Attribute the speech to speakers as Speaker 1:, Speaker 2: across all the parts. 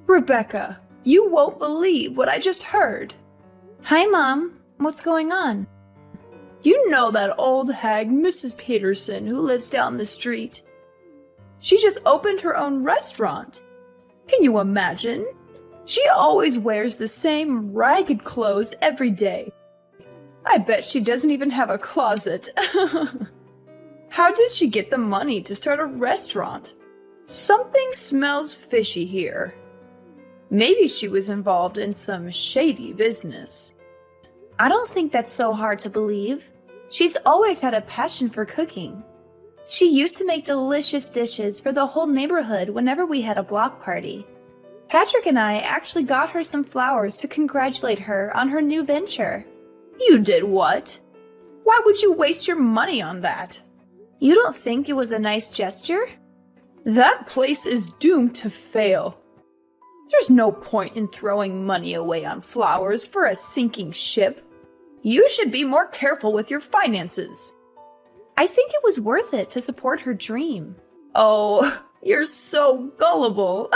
Speaker 1: Rebecca, you won't believe what I just heard.
Speaker 2: Hi, Mom. What's going on?
Speaker 1: You know that old hag, Mrs. Peterson, who lives down the street? She just opened her own restaurant. Can you imagine? She always wears the same ragged clothes every day. I bet she doesn't even have a closet. How did she get the money to start a restaurant? Something smells fishy here. Maybe she was involved in some shady business.
Speaker 2: I don't think that's so hard to believe. She's always had a passion for cooking. She used to make delicious dishes for the whole neighborhood whenever we had a block party. Patrick and I actually got her some flowers to congratulate her on her new venture.
Speaker 1: You did what? Why would you waste your money on that?
Speaker 2: You don't think it was a nice gesture?
Speaker 1: That place is doomed to fail. There's no point in throwing money away on flowers for a sinking ship. You should be more careful with your finances.
Speaker 2: I think it was worth it to support her dream.
Speaker 1: Oh, you're so gullible.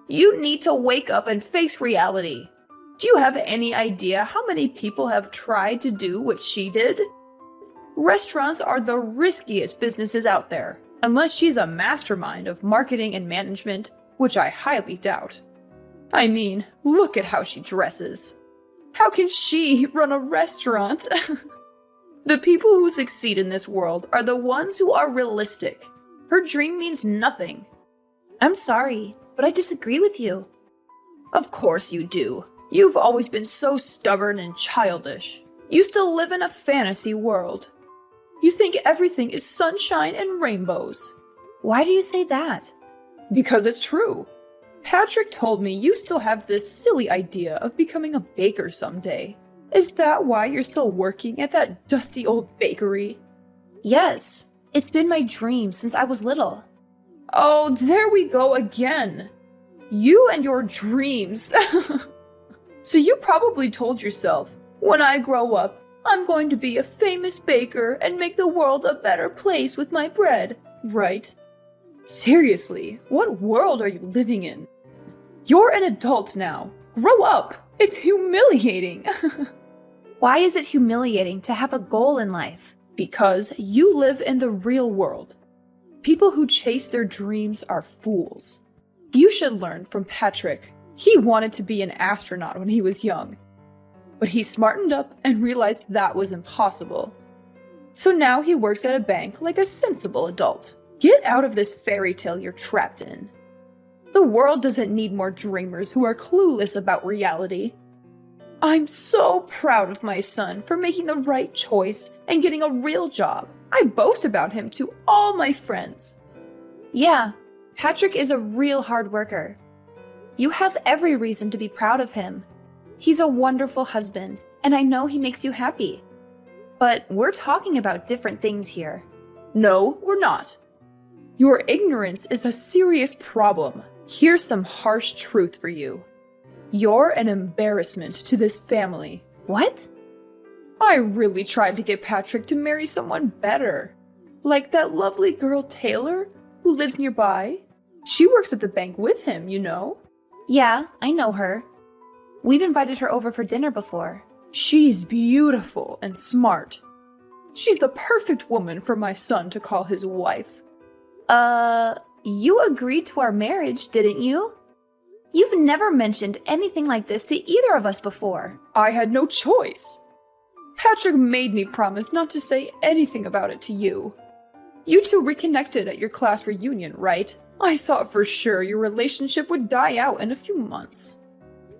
Speaker 1: You need to wake up and face reality. Do you have any idea how many people have tried to do what she did? Restaurants are the riskiest businesses out there, unless she's a mastermind of marketing and management, which I highly doubt. I mean, look at how she dresses. How can she run a restaurant? The people who succeed in this world are the ones who are realistic. Her dream means nothing.
Speaker 2: I'm sorry, but I disagree with you.
Speaker 1: Of course you do. You've always been so stubborn and childish. You still live in a fantasy world. You think everything is sunshine and rainbows.
Speaker 2: Why do you say that?
Speaker 1: Because it's true. Patrick told me you still have this silly idea of becoming a baker someday. Is that why you're still working at that dusty old bakery?
Speaker 2: Yes, it's been my dream since I was little.
Speaker 1: Oh, there we go again. You and your dreams. So you probably told yourself, when I grow up, I'm going to be a famous baker and make the world a better place with my bread, right? Seriously, what world are you living in? You're an adult now. Grow up. It's humiliating.
Speaker 2: Why is it humiliating to have a goal in life?
Speaker 1: Because you live in the real world. People who chase their dreams are fools. You should learn from Patrick. He wanted to be an astronaut when he was young. But he smartened up and realized that was impossible. So now he works at a bank like a sensible adult. Get out of this fairy tale you're trapped in. The world doesn't need more dreamers who are clueless about reality. I'm so proud of my son for making the right choice and getting a real job. I boast about him to all my friends.
Speaker 2: Yeah, Patrick is a real hard worker. You have every reason to be proud of him. He's a wonderful husband, and I know he makes you happy. But we're talking about different things here.
Speaker 1: No, we're not. Your ignorance is a serious problem. Here's some harsh truth for you. You're an embarrassment to this family.
Speaker 2: What?
Speaker 1: I really tried to get Patrick to marry someone better. Like that lovely girl Taylor, who lives nearby. She works at the bank with him, you know.
Speaker 2: Yeah, I know her. We've invited her over for dinner before.
Speaker 1: She's beautiful and smart. She's the perfect woman for my son to call his wife.
Speaker 2: You agreed to our marriage, didn't you? You've never mentioned anything like this to either of us before.
Speaker 1: I had no choice. Patrick made me promise not to say anything about it to you. You two reconnected at your class reunion, right? I thought for sure your relationship would die out in a few months.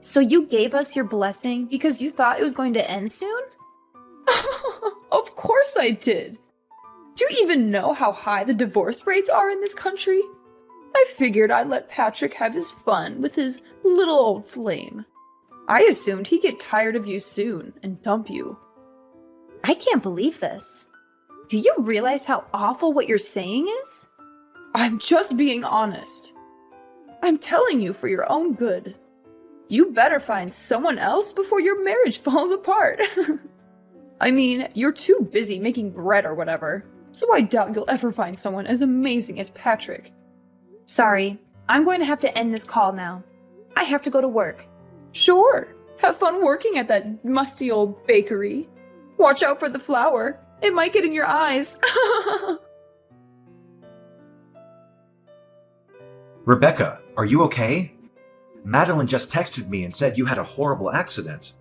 Speaker 2: So you gave us your blessing because you thought it was going to end soon?
Speaker 1: Of course I did. Do you even know how high the divorce rates are in this country? I figured I'd let Patrick have his fun with his little old flame. I assumed he'd get tired of you soon and dump you.
Speaker 2: I can't believe this. Do you realize how awful what you're saying is?
Speaker 1: I'm just being honest. I'm telling you for your own good. You better find someone else before your marriage falls apart. I mean, you're too busy making bread or whatever, so I doubt you'll ever find someone as amazing as Patrick.
Speaker 2: Sorry, I'm going to have to end this call now. I have to go to work.
Speaker 1: Sure. Have fun working at that musty old bakery. Watch out for the flour. It might get in your eyes.
Speaker 3: Rebecca, are you okay? Madeline just texted me and said you had a horrible accident.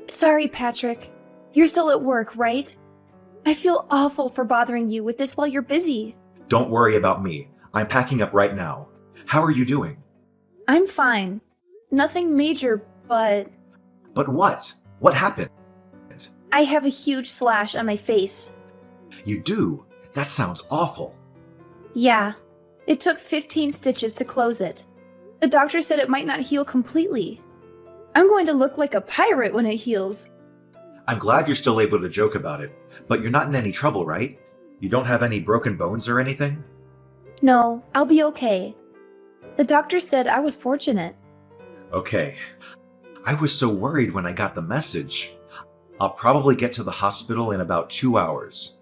Speaker 2: Sorry, Patrick. You're still at work, right? I feel awful for bothering you with this while you're busy.
Speaker 3: Don't worry about me. I'm packing up right now. How are you doing?
Speaker 2: I'm fine. Nothing major, but
Speaker 3: But what? What happened?
Speaker 2: I have a huge slash on my face.
Speaker 3: You do? That sounds awful.
Speaker 2: Yeah, it took 15 stitches to close it. The doctor said it might not heal completely. I'm going to look like a pirate when it heals.
Speaker 3: I'm glad you're still able to joke about it, but you're not in any trouble, right? You don't have any broken bones or anything?
Speaker 2: No, I'll be okay. The doctor said I was fortunate.
Speaker 3: Okay. I was so worried when I got the message. I'll probably get to the hospital in about 2 hours.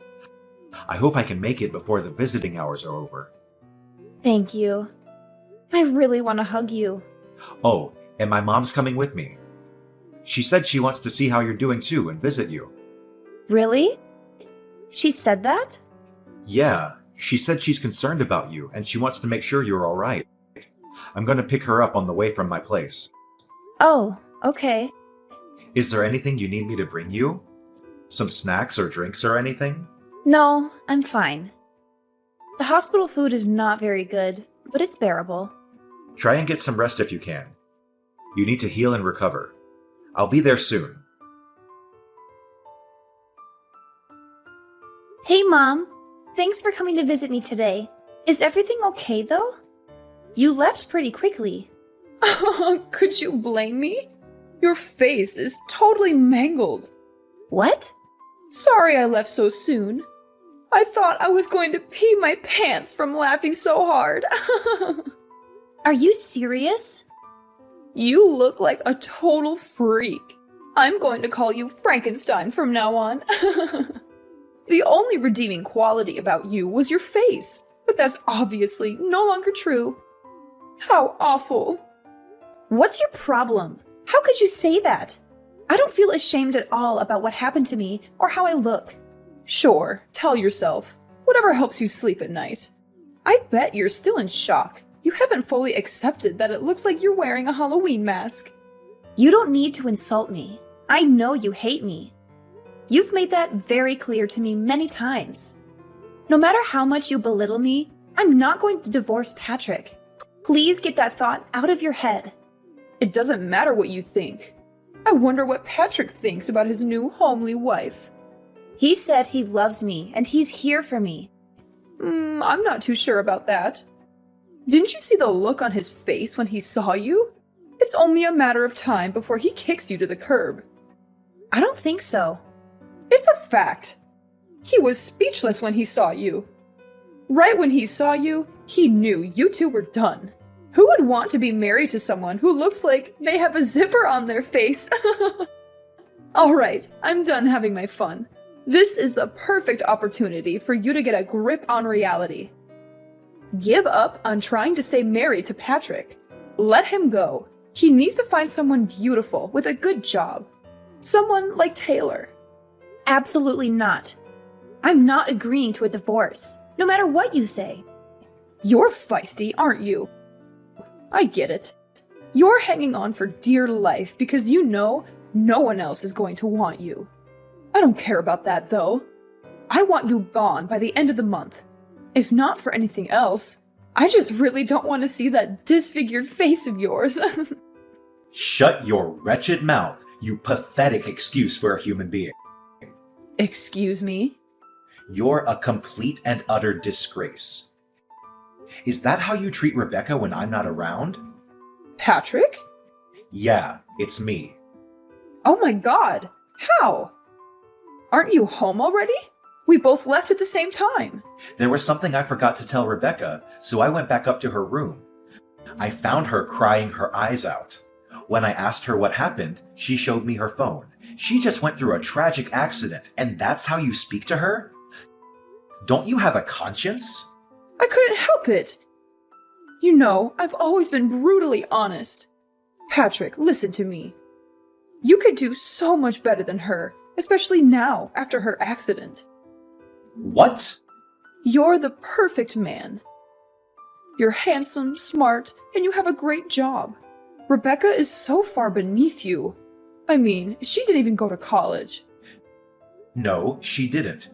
Speaker 3: I hope I can make it before the visiting hours are over.
Speaker 2: Thank you. I really want to hug you.
Speaker 3: Oh, and my mom's coming with me. She said she wants to see how you're doing too and visit you.
Speaker 2: Really? She said that?
Speaker 3: Yeah, she said she's concerned about you and she wants to make sure you're alright. I'm going to pick her up on the way from my place.
Speaker 2: Oh, okay.
Speaker 3: Is there anything you need me to bring you? Some snacks or drinks or anything?
Speaker 2: No, I'm fine. The hospital food is not very good, but it's bearable.
Speaker 3: Try and get some rest if you can. You need to heal and recover. I'll be there soon.
Speaker 2: Hey, Mom. Thanks for coming to visit me today. Is everything okay, though? You left pretty quickly.
Speaker 1: Could you blame me? Your face is totally mangled.
Speaker 2: What?
Speaker 1: Sorry I left so soon. I thought I was going to pee my pants from laughing so hard.
Speaker 2: Are you serious?
Speaker 1: You look like a total freak. I'm going to call you Frankenstein from now on. The only redeeming quality about you was your face, but that's obviously no longer true. How awful.
Speaker 2: What's your problem? How could you say that? I don't feel ashamed at all about what happened to me or how I look.
Speaker 1: Sure, tell yourself. Whatever helps you sleep at night. I bet you're still in shock. You haven't fully accepted that it looks like you're wearing a Halloween mask.
Speaker 2: You don't need to insult me. I know you hate me. You've made that very clear to me many times. No matter how much you belittle me, I'm not going to divorce Patrick. Please get that thought out of your head.
Speaker 1: It doesn't matter what you think. I wonder what Patrick thinks about his new homely wife.
Speaker 2: He said he loves me and he's here for me.
Speaker 1: I'm not too sure about that. Didn't you see the look on his face when he saw you? It's only a matter of time before he kicks you to the curb.
Speaker 2: I don't think so.
Speaker 1: It's a fact. He was speechless when he saw you. Right when he saw you, he knew you two were done. Who would want to be married to someone who looks like they have a zipper on their face? Alright, I'm done having my fun. This is the perfect opportunity for you to get a grip on reality. Give up on trying to stay married to Patrick. Let him go. He needs to find someone beautiful with a good job. Someone like Taylor.
Speaker 2: Absolutely not. I'm not agreeing to a divorce, no matter what you say.
Speaker 1: You're feisty, aren't you? I get it. You're hanging on for dear life because you know no one else is going to want you. I don't care about that, though. I want you gone by the end of the month. If not for anything else, I just really don't want to see that disfigured face of yours.
Speaker 3: Shut your wretched mouth, you pathetic excuse for a human being.
Speaker 1: Excuse me?
Speaker 3: You're a complete and utter disgrace. Is that how you treat Rebecca when I'm not around?
Speaker 1: Patrick?
Speaker 3: Yeah, it's me.
Speaker 1: Oh my god! How? Aren't you home already? We both left at the same time.
Speaker 3: There was something I forgot to tell Rebecca, so I went back up to her room. I found her crying her eyes out. When I asked her what happened, she showed me her phone. She just went through a tragic accident, and that's how you speak to her? Don't you have a conscience?
Speaker 1: I couldn't help it. You know, I've always been brutally honest. Patrick, listen to me. You could do so much better than her, especially now, after her accident.
Speaker 3: What?
Speaker 1: You're the perfect man. You're handsome, smart, and you have a great job. Rebecca is so far beneath you. I mean, she didn't even go to college.
Speaker 3: No, she didn't.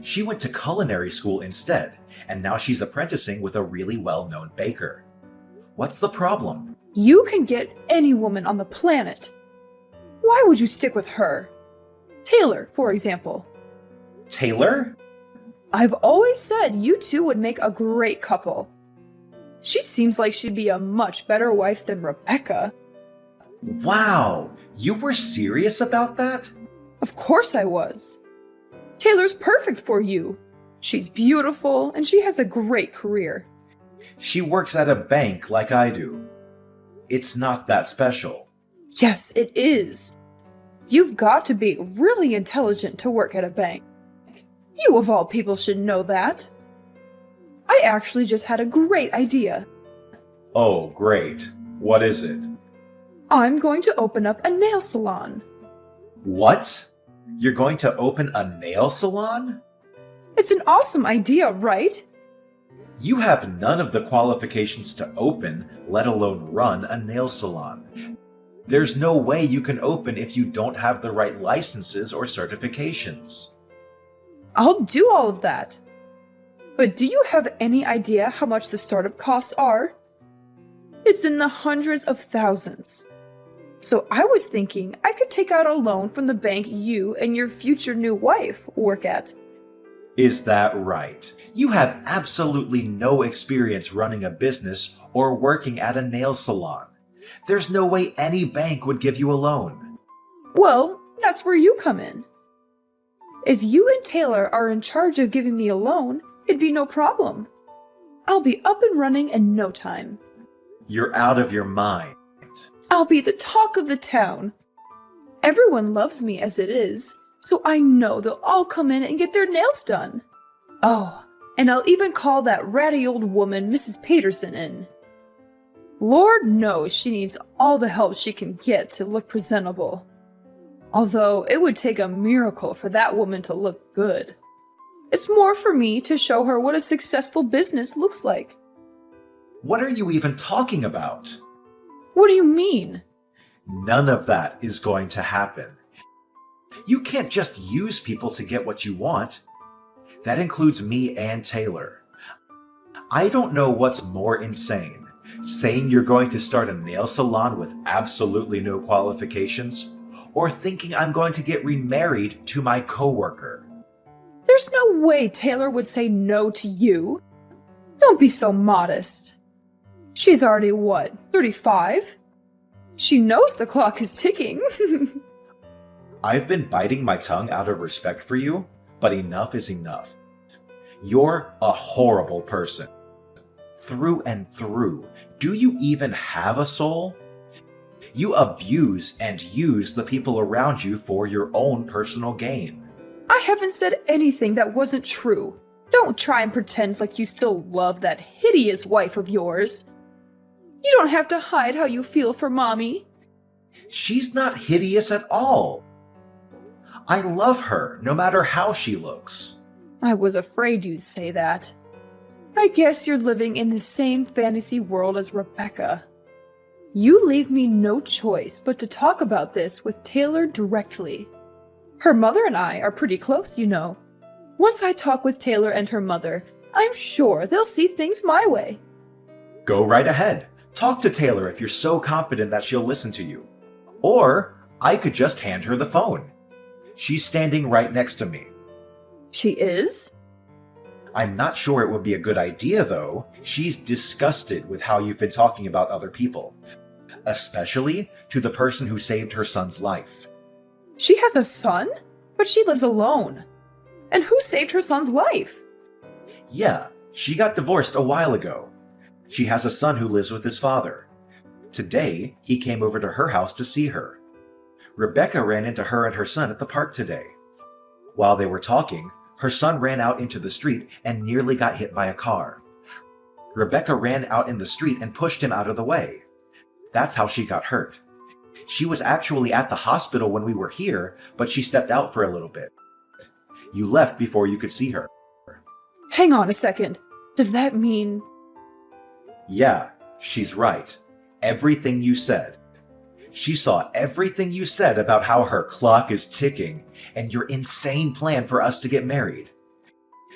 Speaker 3: She went to culinary school instead, and now she's apprenticing with a really well-known baker. What's the problem?
Speaker 1: You can get any woman on the planet. Why would you stick with her? Taylor, for example.
Speaker 3: Taylor?
Speaker 1: I've always said you two would make a great couple. She seems like she'd be a much better wife than Rebecca.
Speaker 3: Wow, you were serious about that?
Speaker 1: Of course I was. Taylor's perfect for you. She's beautiful and she has a great career.
Speaker 3: She works at a bank like I do. It's not that special.
Speaker 1: Yes, it is. You've got to be really intelligent to work at a bank. You of all people should know that. I actually just had a great idea.
Speaker 3: Oh, great. What is it?
Speaker 1: I'm going to open up a nail salon.
Speaker 3: What? You're going to open a nail salon?
Speaker 1: It's an awesome idea, right?
Speaker 3: You have none of the qualifications to open, let alone run a nail salon. There's no way you can open if you don't have the right licenses or certifications.
Speaker 1: I'll do all of that. But do you have any idea how much the startup costs are? It's in the hundreds of thousands. So I was thinking I could take out a loan from the bank you and your future new wife work at.
Speaker 3: Is that right? You have absolutely no experience running a business or working at a nail salon. There's no way any bank would give you a loan.
Speaker 1: Well, that's where you come in. If you and Taylor are in charge of giving me a loan, it'd be no problem. I'll be up and running in no time.
Speaker 3: You're out of your mind.
Speaker 1: I'll be the talk of the town. Everyone loves me as it is, so I know they'll all come in and get their nails done. Oh, and I'll even call that ratty old woman Mrs. Peterson in. Lord knows she needs all the help she can get to look presentable. Although it would take a miracle for that woman to look good. It's more for me to show her what a successful business looks like.
Speaker 3: What are you even talking about?
Speaker 1: What do you mean?
Speaker 3: None of that is going to happen. You can't just use people to get what you want. That includes me and Taylor. I don't know what's more insane, saying you're going to start a nail salon with absolutely no qualifications, or thinking I'm going to get remarried to my coworker.
Speaker 1: There's no way Taylor would say no to you. Don't be so modest. She's already, 35? She knows the clock is ticking.
Speaker 3: I've been biting my tongue out of respect for you, but enough is enough. You're a horrible person. Through and through. Do you even have a soul? You abuse and use the people around you for your own personal gain.
Speaker 1: I haven't said anything that wasn't true. Don't try and pretend like you still love that hideous wife of yours. You don't have to hide how you feel for Mommy.
Speaker 3: She's not hideous at all. I love her, no matter how she looks.
Speaker 1: I was afraid you'd say that. I guess you're living in the same fantasy world as Rebecca. You leave me no choice but to talk about this with Taylor directly. Her mother and I are pretty close, you know. Once I talk with Taylor and her mother, I'm sure they'll see things my way.
Speaker 3: Go right ahead. Talk to Taylor if you're so confident that she'll listen to you. Or I could just hand her the phone. She's standing right next to me.
Speaker 1: She is?
Speaker 3: I'm not sure it would be a good idea, though. She's disgusted with how you've been talking about other people, especially to the person who saved her son's life.
Speaker 1: She has a son? But she lives alone. And who saved her son's life?
Speaker 3: Yeah, she got divorced a while ago. She has a son who lives with his father. Today, he came over to her house to see her. Rebecca ran into her and her son at the park today. While they were talking, her son ran out into the street and nearly got hit by a car. Rebecca ran out in the street and pushed him out of the way. That's how she got hurt. She was actually at the hospital when we were here, but she stepped out for a little bit. You left before you could see her.
Speaker 1: Hang on a second. Does that mean...
Speaker 3: Yeah, she's right. Everything you said. She saw everything you said about how her clock is ticking and your insane plan for us to get married.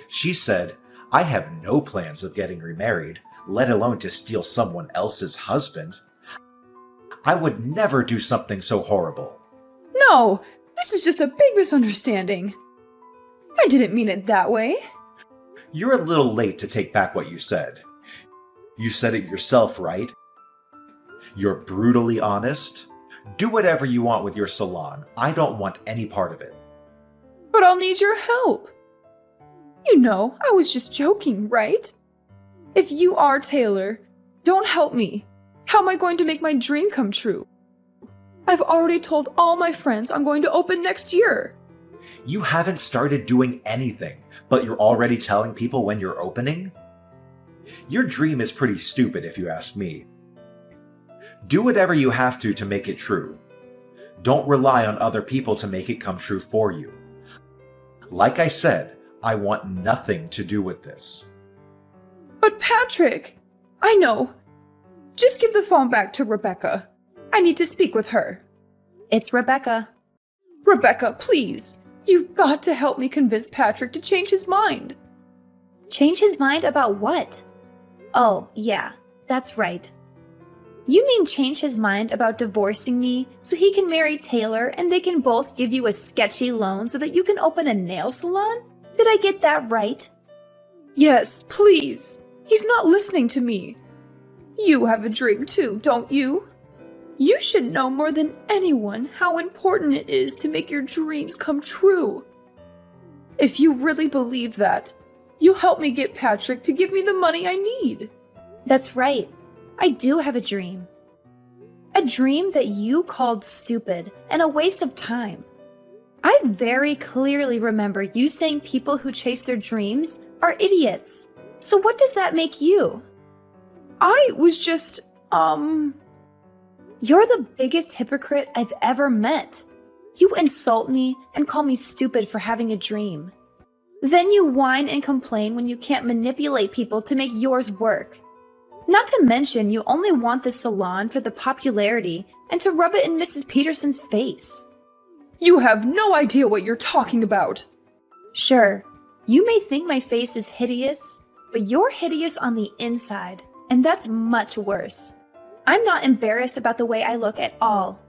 Speaker 3: She said, I have no plans of getting remarried, let alone to steal someone else's husband. I would never do something so horrible.
Speaker 1: No, this is just a big misunderstanding. I didn't mean it that way.
Speaker 3: You're a little late to take back what you said. You said it yourself, right? You're brutally honest. Do whatever you want with your salon. I don't want any part of it.
Speaker 1: But I'll need your help. You know, I was just joking, right? If you are Taylor, don't help me. How am I going to make my dream come true? I've already told all my friends I'm going to open next year.
Speaker 3: You haven't started doing anything, but you're already telling people when you're opening? Your dream is pretty stupid if you ask me. Do whatever you have to make it true. Don't rely on other people to make it come true for you. Like I said, I want nothing to do with this.
Speaker 1: But Patrick, I know. Just give the phone back to Rebecca. I need to speak with her.
Speaker 2: It's Rebecca.
Speaker 1: Rebecca, please. You've got to help me convince Patrick to change his mind.
Speaker 2: Change his mind about what? Oh, yeah, that's right. You mean change his mind about divorcing me so he can marry Taylor and they can both give you a sketchy loan so that you can open a nail salon? Did I get that right?
Speaker 1: Yes, please. He's not listening to me. You have a dream too, don't you? You should know more than anyone how important it is to make your dreams come true. If you really believe that, you'll help me get Patrick to give me the money I need.
Speaker 2: That's right. I do have a dream. A dream that you called stupid and a waste of time. I very clearly remember you saying people who chase their dreams are idiots. So what does that make you?
Speaker 1: I was just,
Speaker 2: You're the biggest hypocrite I've ever met. You insult me and call me stupid for having a dream. Then you whine and complain when you can't manipulate people to make yours work. Not to mention, you only want this salon for the popularity and to rub it in Mrs. Peterson's face.
Speaker 1: You have no idea what you're talking about.
Speaker 2: Sure, you may think my face is hideous, but you're hideous on the inside, and that's much worse. I'm not embarrassed about the way I look at all.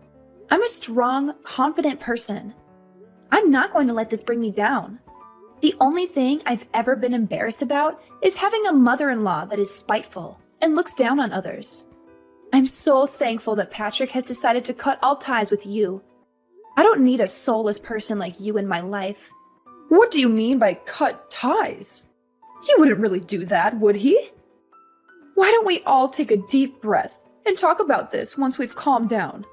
Speaker 2: I'm a strong, confident person. I'm not going to let this bring me down. The only thing I've ever been embarrassed about is having a mother-in-law that is spiteful and looks down on others. I'm so thankful that Patrick has decided to cut all ties with you. I don't need a soulless person like you in my life.
Speaker 1: What do you mean by cut ties? He wouldn't really do that, would he? Why don't we all take a deep breath and talk about this once we've calmed down?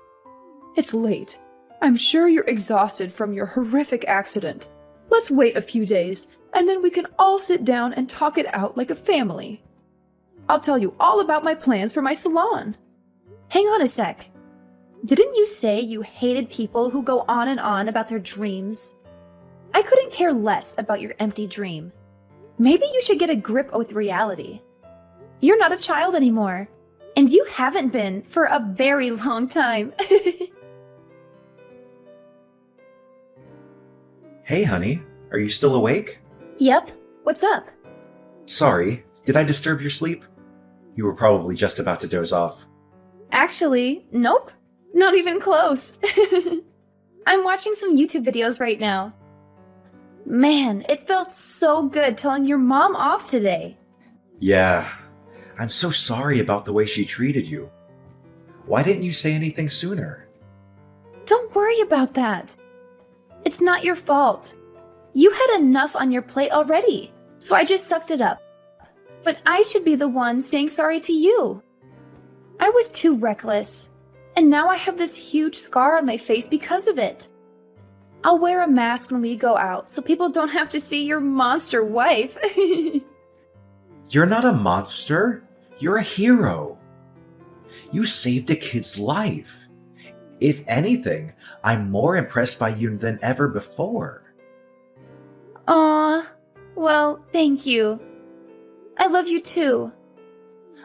Speaker 1: It's late. I'm sure you're exhausted from your horrific accident. Let's wait a few days, and then we can all sit down and talk it out like a family. I'll tell you all about my plans for my salon.
Speaker 2: Hang on a sec. Didn't you say you hated people who go on and on about their dreams? I couldn't care less about your empty dream. Maybe you should get a grip with reality. You're not a child anymore, and you haven't been for a very long time.
Speaker 3: Hey, honey, are you still awake?
Speaker 2: Yep, what's up?
Speaker 3: Sorry, did I disturb your sleep? You were probably just about to doze off.
Speaker 2: Actually, nope, not even close. I'm watching some YouTube videos right now. Man, it felt so good telling your mom off today.
Speaker 3: Yeah, I'm so sorry about the way she treated you. Why didn't you say anything sooner?
Speaker 2: Don't worry about that. It's not your fault. You had enough on your plate already, so I just sucked it up. But I should be the one saying sorry to you. I was too reckless, and now I have this huge scar on my face because of it. I'll wear a mask when we go out so people don't have to see your monster wife.
Speaker 3: You're not a monster. You're a hero. You saved a kid's life. If anything, I'm more impressed by you than ever before.
Speaker 2: Aw, well, thank you. I love you too.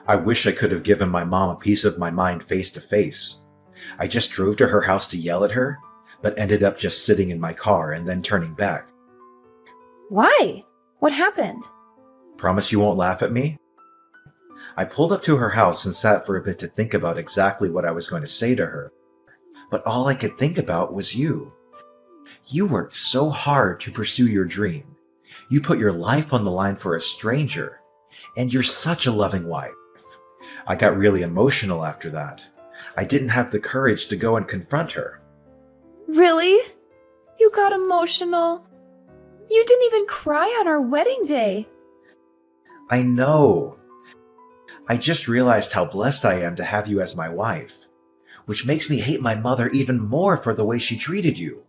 Speaker 3: I wish I could have given my mom a piece of my mind face to face. I just drove to her house to yell at her, but ended up just sitting in my car and then turning back.
Speaker 2: Why? What happened?
Speaker 3: Promise you won't laugh at me? I pulled up to her house and sat for a bit to think about exactly what I was going to say to her. But all I could think about was you. You worked so hard to pursue your dream. You put your life on the line for a stranger. And you're such a loving wife. I got really emotional after that. I didn't have the courage to go and confront her.
Speaker 2: Really? You got emotional? You didn't even cry on our wedding day.
Speaker 3: I know. I just realized how blessed I am to have you as my wife, which makes me hate my mother even more for the way she treated you.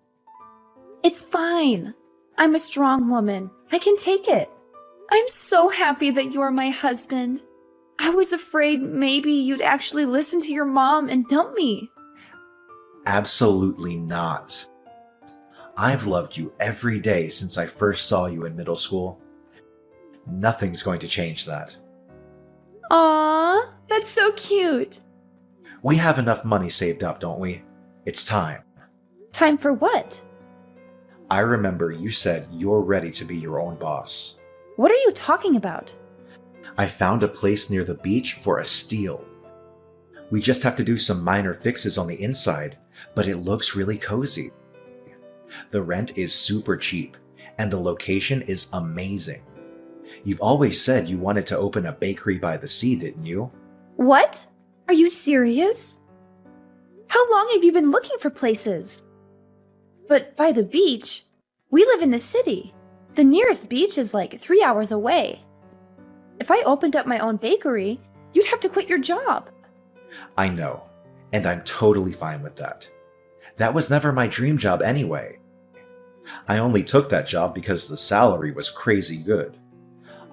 Speaker 2: It's fine. I'm a strong woman. I can take it. I'm so happy that you're my husband. I was afraid maybe you'd actually listen to your mom and dump me.
Speaker 3: Absolutely not. I've loved you every day since I first saw you in middle school. Nothing's going to change that.
Speaker 2: Aw, that's so cute.
Speaker 3: We have enough money saved up, don't we? It's time.
Speaker 2: Time for what?
Speaker 3: I remember you said you're ready to be your own boss.
Speaker 2: What are you talking about?
Speaker 3: I found a place near the beach for a steal. We just have to do some minor fixes on the inside, but it looks really cozy. The rent is super cheap, and the location is amazing. You've always said you wanted to open a bakery by the sea, didn't you?
Speaker 2: What? Are you serious? How long have you been looking for places? But by the beach? We live in the city. The nearest beach is like 3 hours away. If I opened up my own bakery, you'd have to quit your job.
Speaker 3: I know, and I'm totally fine with that. That was never my dream job anyway. I only took that job because the salary was crazy good.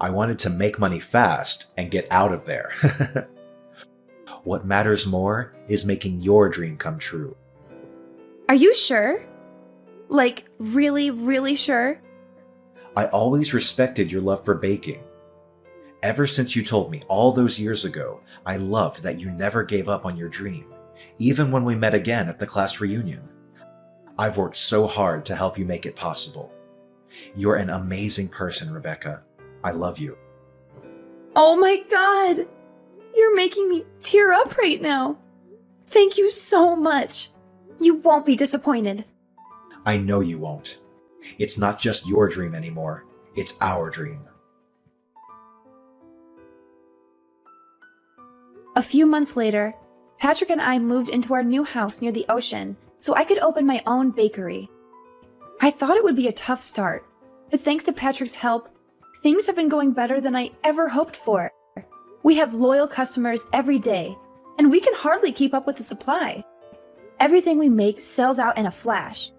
Speaker 3: I wanted to make money fast and get out of there. What matters more is making your dream come true.
Speaker 2: Are you sure? Like, really, really sure?
Speaker 3: I always respected your love for baking. Ever since you told me all those years ago, I loved that you never gave up on your dream, even when we met again at the class reunion. I've worked so hard to help you make it possible. You're an amazing person, Rebecca. I love you.
Speaker 2: Oh my god! You're making me tear up right now. Thank you so much. You won't be disappointed.
Speaker 3: I know you won't. It's not just your dream anymore. It's our dream.
Speaker 2: A few months later, Patrick and I moved into our new house near the ocean so I could open my own bakery. I thought it would be a tough start, but thanks to Patrick's help, things have been going better than I ever hoped for. We have loyal customers every day, and we can hardly keep up with the supply. Everything we make sells out in a flash.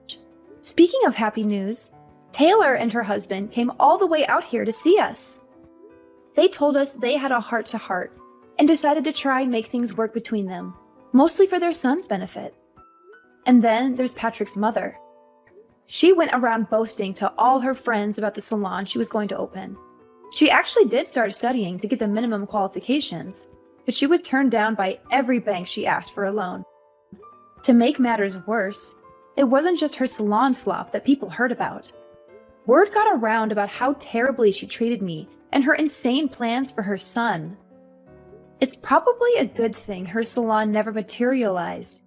Speaker 2: Speaking of happy news, Taylor and her husband came all the way out here to see us. They told us they had a heart-to-heart and decided to try and make things work between them, mostly for their son's benefit. And then there's Patrick's mother. She went around boasting to all her friends about the salon she was going to open. She actually did start studying to get the minimum qualifications, but she was turned down by every bank she asked for a loan. To make matters worse, it wasn't just her salon flop that people heard about. Word got around about how terribly she treated me and her insane plans for her son. It's probably a good thing her salon never materialized,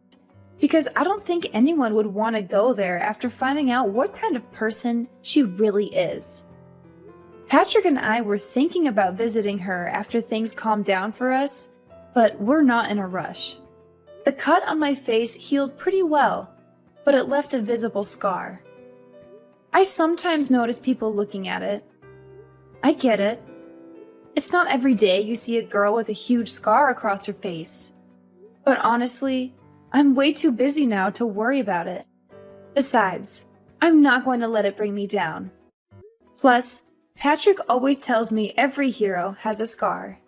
Speaker 2: because I don't think anyone would want to go there after finding out what kind of person she really is. Patrick and I were thinking about visiting her after things calmed down for us, but we're not in a rush. The cut on my face healed pretty well, but it left a visible scar. I sometimes notice people looking at it. I get it. It's not every day you see a girl with a huge scar across her face. But honestly, I'm way too busy now to worry about it. Besides, I'm not going to let it bring me down. Plus, Patrick always tells me every hero has a scar.